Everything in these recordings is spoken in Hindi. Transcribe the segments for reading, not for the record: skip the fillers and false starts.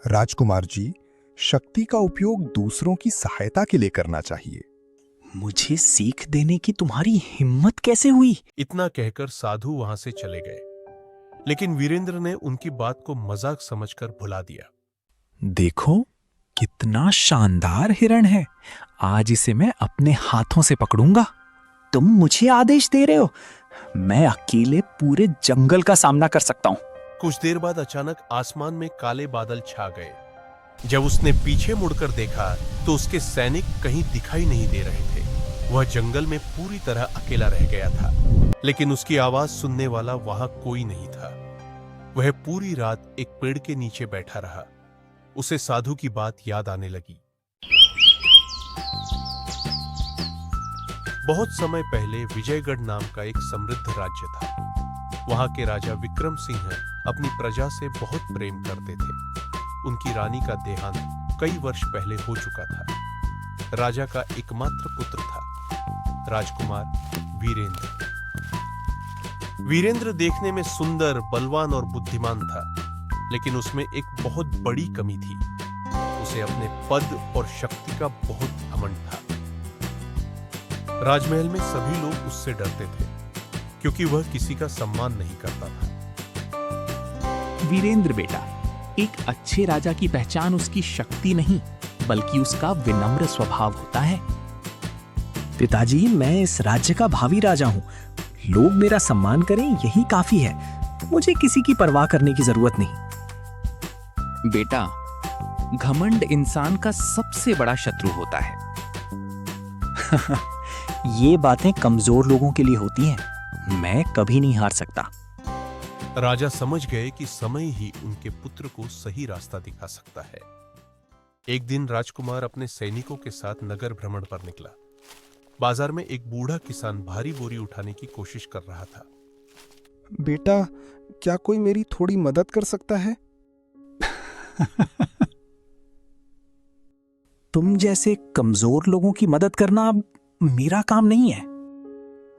राजकुमार जी, शक्ति का उपयोग दूसरों की सहायता के लिए करना चाहिए। मुझे सीख देने की तुम्हारी हिम्मत कैसे हुई? इतना कहकर साधु वहां से चले गए, लेकिन वीरेंद्र ने उनकी बात को मजाक समझकर भुला दिया। देखो, कितना शानदार हिरण है। आज इसे मैं अपने हाथों से पकड़ूंगा। तुम मुझे आदेश दे रहे हो? मैं अकेले पूरे जंगल का सामना कर सकता हूं। कुछ देर बाद अचानक आसमान में काले बादल छा गए। जब उसने पीछे मुड़कर देखा तो उसके सैनिक कहीं दिखाई नहीं दे रहे थे। वह जंगल में पूरी तरह अकेला रह गया था, लेकिन उसकी आवाज सुनने वाला वहां कोई नहीं था। वह पूरी रात एक पेड़ के नीचे बैठा रहा। उसे साधु की बात याद आने लगी। बहुत समय पहले विजयगढ़ नाम का एक समृद्ध राज्य था। वहां के राजा विक्रम सिंह अपनी प्रजा से बहुत प्रेम करते थे। उनकी रानी का देहांत कई वर्ष पहले हो चुका था। राजा का एकमात्र पुत्र था, राजकुमार वीरेंद्र। वीरेंद्र देखने में सुंदर, बलवान और बुद्धिमान था, लेकिन उसमें एक बहुत बड़ी कमी थी। उसे अपने पद और शक्ति का बहुत घमंड था। राजमहल में सभी लोग उससे डरते थे, क्योंकि वह किसी का सम्मान नहीं करता था। वीरेंद्र बेटा, एक अच्छे राजा की पहचान उसकी शक्ति नहीं, बल्कि उसका विनम्र स्वभाव होता है। पिताजी, मैं इस राज्य का भावी राजा हूं। लोग मेरा सम्मान करें, यही काफी है। मुझे किसी की परवाह करने की जरूरत नहीं। बेटा, घमंड इंसान का सबसे बड़ा शत्रु होता है। ये बातें कमजोर लोगों के लिए होती हैं। मैं कभी नहीं हार सकता। राजा समझ गए कि समय ही उनके पुत्र को सही रास्ता दिखा सकता है। एक दिन राजकुमार अपने सैनिकों के साथ नगर भ्रमण पर निकला। बाजार में एक बूढ़ा किसान भारी बोरी उठाने की कोशिश कर रहा था। बेटा, क्या कोई मेरी थोड़ी मदद कर सकता है? तुम जैसे कमजोर लोगों की मदद करना मेरा काम नहीं है।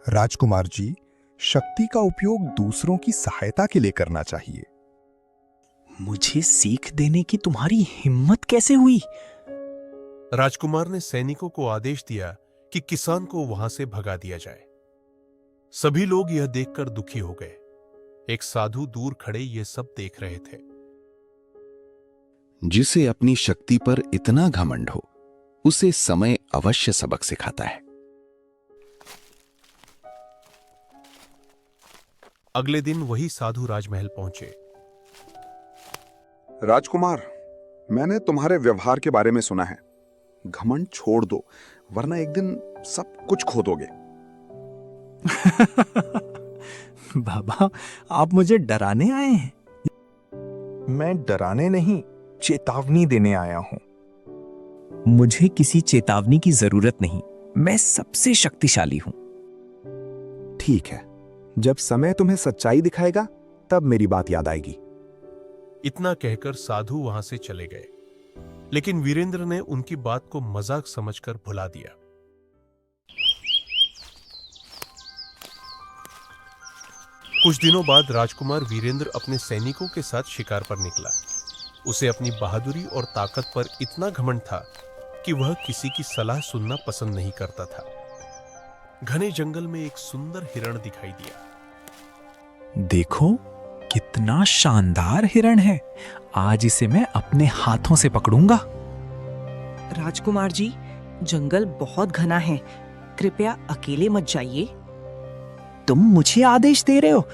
राजकुमार जी, शक्ति का उपयोग दूसरों की सहायता के लिए करना चाहिए। मुझे सीख देने की तुम्हारी हिम्मत कैसे हुई? राजकुमार ने सैनिकों को आदेश दिया कि किसान को वहां से भगा दिया जाए। सभी लोग यह देखकर दुखी हो गए। एक साधु दूर खड़े ये सब देख रहे थे। जिसे अपनी शक्ति पर इतना घमंड हो, उसे समय अवश्य सबक सिखाता है। अगले दिन वही साधु राजमहल पहुंचे। राजकुमार, मैंने तुम्हारे व्यवहार के बारे में सुना है। घमंड छोड़ दो, वरना एक दिन सब कुछ खो दोगे। बाबा, आप मुझे डराने आए हैं? मैं डराने नहीं, चेतावनी देने आया हूं। मुझे किसी चेतावनी की जरूरत नहीं। मैं सबसे शक्तिशाली हूं। ठीक है, जब समय तुम्हें सच्चाई दिखाएगा, तब मेरी बात याद आएगी। इतना कहकर साधु वहां से चले गए, लेकिन वीरेंद्र ने उनकी बात को मजाक समझकर भुला दिया। कुछ दिनों बाद राजकुमार वीरेंद्र अपने सैनिकों के साथ शिकार पर निकला। उसे अपनी बहादुरी और ताकत पर इतना घमंड था कि वह किसी की सलाह सुनना पसंद नहीं करता था। घने जंगल में एक सुंदर हिरण दिखाई दिया। देखो, कितना शानदार हिरण है। आज इसे मैं अपने हाथों से पकड़ूंगा। राजकुमार जी, जंगल बहुत घना है, कृपया अकेले मत जाइए। तुम मुझे आदेश दे रहे हो?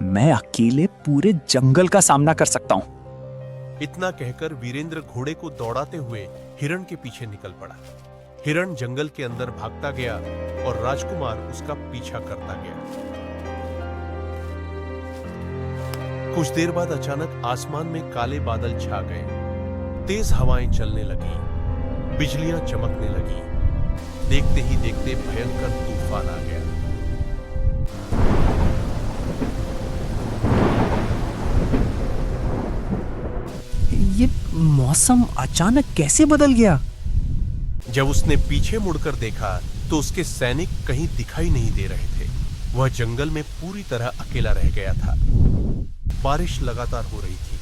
मैं अकेले पूरे जंगल का सामना कर सकता हूं। इतना कहकर वीरेंद्र घोड़े को दौड़ाते हुए हिरण के पीछे निकल पड़ा। हिरण जंगल के अंदर भागता गया और राजकुमार उसका पीछा करता गया। कुछ देर बाद अचानक आसमान में काले बादल छा गए। तेज हवाएं चलने लगी, बिजलियां चमकने लगी। देखते ही देखते भयंकर तूफान आ गया। ये मौसम अचानक कैसे बदल गया? जब उसने पीछे मुड़कर देखा तो उसके सैनिक कहीं दिखाई नहीं दे रहे थे। वह जंगल में पूरी तरह अकेला रह गया था। बारिश लगातार हो रही थी।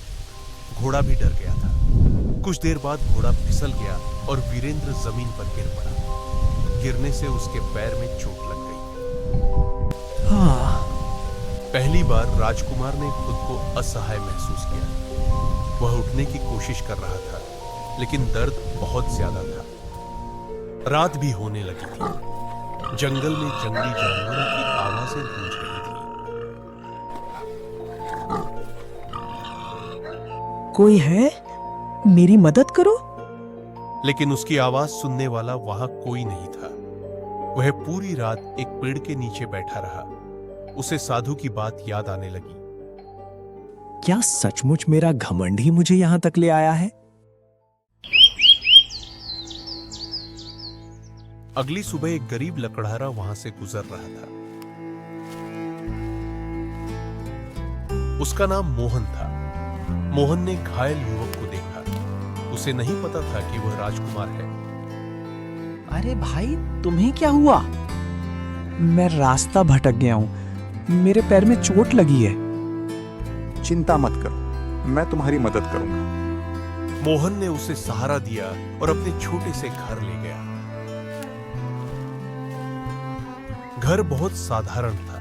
घोड़ा भी डर गया था। कुछ देर बाद घोड़ा फिसल गया और वीरेंद्र जमीन पर गिर पड़ा। गिरने से उसके पैर में चोट लग गई। पहली बार राजकुमार ने खुद को असहाय महसूस किया। वह उठने की कोशिश कर रहा था, लेकिन दर्द बहुत ज्यादा था। रात भी होने लगी थी। जंगल में जंगली जानवरों की आवाजें गूंज रही थी। कोई है? मेरी मदद करो। लेकिन उसकी आवाज सुनने वाला वहां कोई नहीं था। वह पूरी रात एक पेड़ के नीचे बैठा रहा। उसे साधु की बात याद आने लगी। क्या सचमुच मेरा घमंड ही मुझे यहां तक ले आया है? अगली सुबह एक गरीब लकड़हारा वहां से गुजर रहा था। उसका नाम मोहन था। मोहन ने घायल युवक को देखा। उसे नहीं पता था कि वह राजकुमार है। अरे भाई, तुम्हें क्या हुआ? मैं रास्ता भटक गया हूं। मेरे पैर में चोट लगी है। चिंता मत करो, मैं तुम्हारी मदद करूंगा। मोहन ने उसे सहारा दिया और अपने छोटे से घर ले गया। घर बहुत साधारण था।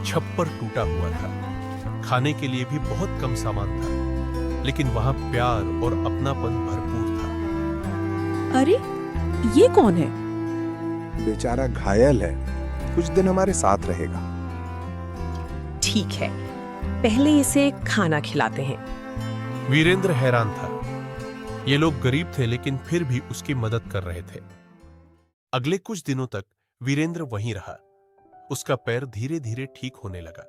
छप्पर टूटा हुआ था। खाने के लिए भी बहुत कम सामान था, लेकिन वहां प्यार और अपनापन भरपूर था। अरे, ये कौन है? बेचारा घायल है, कुछ दिन हमारे साथ रहेगा। ठीक है, पहले इसे खाना खिलाते हैं। वीरेंद्र हैरान था। ये लोग गरीब थे, लेकिन फिर भी उसकी मदद कर रहे थे। अगले कुछ दिनों तक वीरेंद्र वहीं रहा। उसका पैर धीरे धीरे ठीक होने लगा।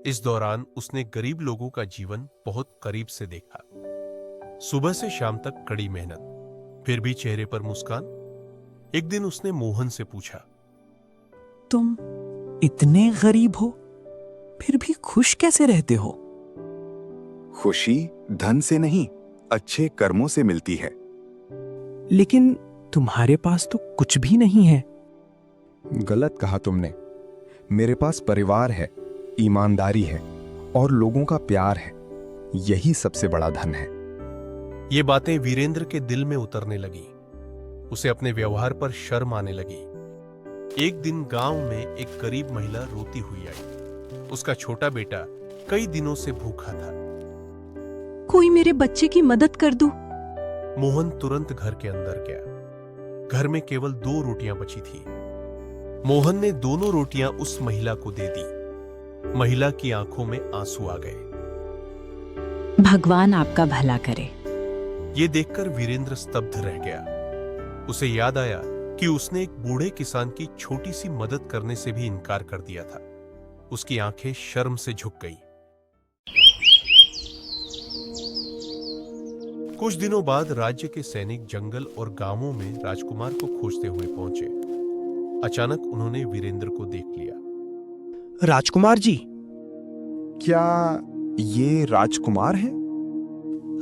इस दौरान उसने गरीब लोगों का जीवन बहुत करीब से देखा। सुबह से शाम तक कड़ी मेहनत, फिर भी चेहरे पर मुस्कान। एक दिन उसने मोहन से पूछा, तुम इतने गरीब हो, फिर भी खुश कैसे रहते हो? खुशी धन से नहीं, अच्छे कर्मों से मिलती है। लेकिन तुम्हारे पास तो कुछ भी नहीं है। गलत कहा तुमने। मेरे पास परिवार है, ईमानदारी है और लोगों का प्यार है। यही सबसे बड़ा धन है। ये बातें वीरेंद्र के दिल में उतरने लगी। उसे अपने व्यवहार पर शर्म आने लगी। एक दिन गांव में एक गरीब महिला रोती हुई आई। उसका छोटा बेटा कई दिनों से भूखा था। कोई मेरे बच्चे की मदद कर दो। मोहन तुरंत घर के अंदर गया। घर में केवल 2 रोटियां बची थी। मोहन ने दोनों रोटियां उस महिला को दे दी। महिला की आंखों में आंसू आ गए। भगवान आपका भला करे। ये देखकर वीरेंद्र स्तब्ध रह गया। उसे याद आया कि उसने एक बूढ़े किसान की छोटी सी मदद करने से भी इनकार कर दिया था। उसकी आंखें शर्म से झुक गईं। कुछ दिनों बाद राज्य के सैनिक जंगल और गांवों में राजकुमार को खोजते हुए पहुंचे। अचानक उन्होंने वीरेंद्र को देख लिया। राजकुमार जी। क्या ये राजकुमार है?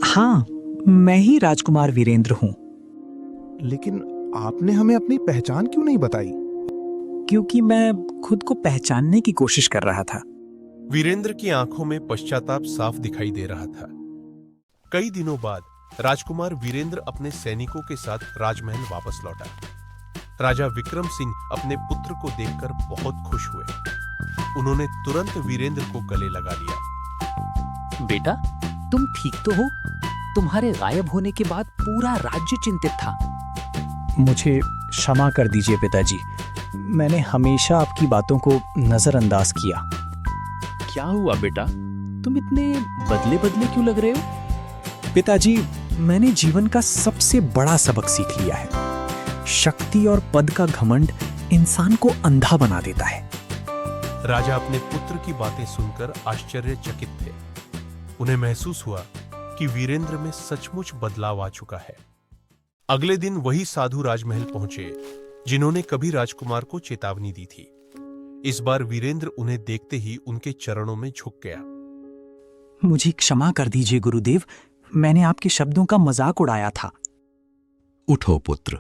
हाँ, मैं ही राजकुमार वीरेंद्र हूँ। लेकिन आपने हमें अपनी पहचान क्यों नहीं बताई? क्योंकि मैं खुद को पहचानने की कोशिश कर रहा था। वीरेंद्र की आंखों में पश्चाताप साफ दिखाई दे रहा था। कई दिनों बाद राजकुमार वीरेंद्र अपने सैनिकों के साथ राजमहल वापस लौटा। राजा विक्रम सिंह अपने पुत्र को देखकर बहुत खुश हुए। उन्होंने तुरंत वीरेंद्र को गले लगा लिया। बेटा, तुम ठीक तो हो? तुम्हारे गायब होने के बाद पूरा राज्य चिंतित था। मुझे क्षमा कर दीजिए पिताजी। मैंने हमेशा आपकी बातों को नजरअंदाज किया। क्या हुआ बेटा? तुम इतने बदले बदले क्यों लग रहे हो? पिताजी, मैंने जीवन का सबसे बड़ा सबक सीख लिया है। शक्ति और पद का घमंड इंसान को अंधा बना देता है। राजा अपने पुत्र की बातें सुनकर आश्चर्यचकित थे। उन्हें महसूस हुआ कि वीरेंद्र में सचमुच बदलाव आ चुका है। अगले दिन वही साधु राजमहल पहुंचे जिन्होंने कभी राजकुमार को चेतावनी दी थी। इस बार वीरेंद्र उन्हें देखते ही उनके चरणों में झुक गया। मुझे क्षमा कर दीजिए गुरुदेव, मैंने आपके शब्दों का मजाक उड़ाया था। उठो पुत्र,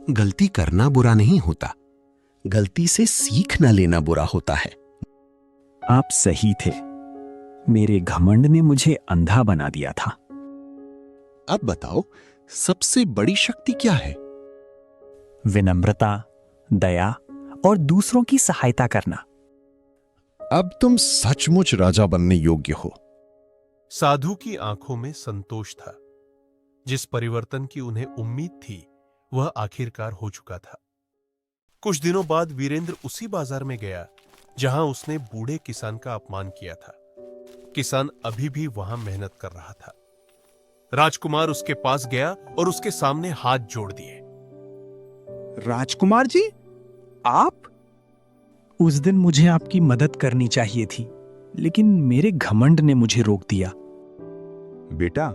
गलती करना बुरा नहीं होता, गलती से सीख न लेना बुरा होता है। आप सही थे। मेरे घमंड ने मुझे अंधा बना दिया था। अब बताओ, सबसे बड़ी शक्ति क्या है? विनम्रता, दया और दूसरों की सहायता करना। अब तुम सचमुच राजा बनने योग्य हो। साधु की आंखों में संतोष था। जिस परिवर्तन की उन्हें उम्मीद थी वह आखिरकार हो चुका था। कुछ दिनों बाद वीरेंद्र उसी बाजार में गया जहां उसने बूढ़े किसान का अपमान किया था। किसान अभी भी वहां मेहनत कर रहा था। राजकुमार उसके पास गया और उसके सामने हाथ जोड़ दिए। राजकुमार जी, आप? उस दिन मुझे आपकी मदद करनी चाहिए थी, लेकिन मेरे घमंड ने मुझे रोक दिया। बेटा,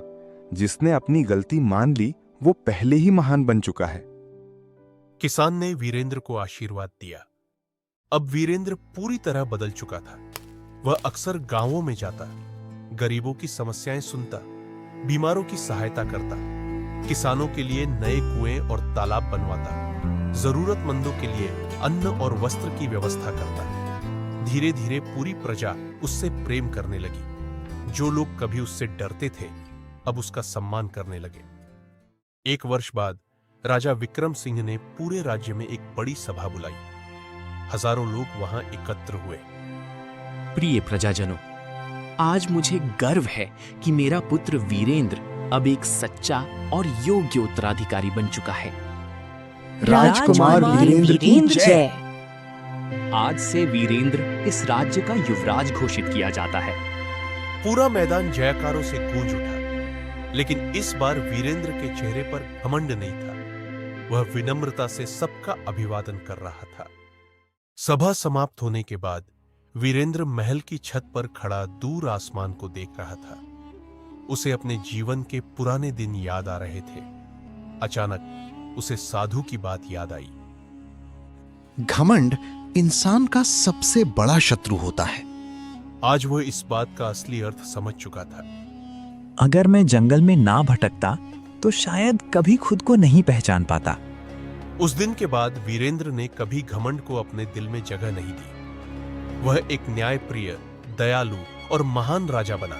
जिसने अपनी गलती मान ली वो पहले ही महान बन चुका है। किसान ने वीरेंद्र को आशीर्वाद दिया। अब वीरेंद्र पूरी तरह बदल चुका था। वह अक्सर गांवों में जाता, गरीबों की समस्याएं सुनता, बीमारों की सहायता करता, किसानों के लिए नए कुएं और तालाब बनवाता, जरूरतमंदों के लिए अन्न और वस्त्र की व्यवस्था करता। धीरे धीरे पूरी प्रजा उससे प्रेम करने लगी। जो लोग कभी उससे डरते थे अब उसका सम्मान करने लगे। एक वर्ष बाद राजा विक्रम सिंह ने पूरे राज्य में एक बड़ी सभा बुलाई। हजारों लोग वहां एकत्र हुए। प्रिय प्रजाजनों, आज मुझे गर्व है कि मेरा पुत्र वीरेंद्र अब एक सच्चा और योग्य उत्तराधिकारी बन चुका है। राजकुमार वीरेंद्र की जय। आज से वीरेंद्र इस राज्य का युवराज घोषित किया जाता है। पूरा मैदान जयकारों से गूंज उठा। लेकिन इस बार वीरेंद्र के चेहरे पर घमंड नहीं था। वह विनम्रता से सबका अभिवादन कर रहा था। सभा समाप्त होने के बाद वीरेंद्र महल की छत पर खड़ा दूर आसमान को देख रहा था। उसे अपने जीवन के पुराने दिन याद आ रहे थे। अचानक उसे साधु की बात याद आई। घमंड इंसान का सबसे बड़ा शत्रु होता है। आज वह इस बात का असली अर्थ समझ चुका था। अगर मैं जंगल में ना भटकता तो शायद कभी खुद को नहीं पहचान पाता। उस दिन के बाद वीरेंद्र ने कभी घमंड को अपने दिल में जगह नहीं दी। वह एक न्यायप्रिय, दयालु और महान राजा बना,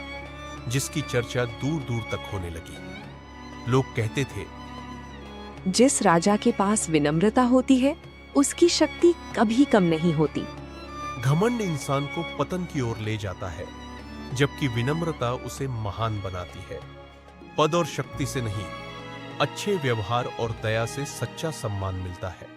जिसकी चर्चा दूर दूर तक होने लगी। लोग कहते थे, जिस राजा के पास विनम्रता होती है उसकी शक्ति कभी कम नहीं होती। घमंड इंसान को पतन की ओर ले जाता है, जबकि विनम्रता उसे महान बनाती है। पद और शक्ति से नहीं, अच्छे व्यवहार और दया से सच्चा सम्मान मिलता है।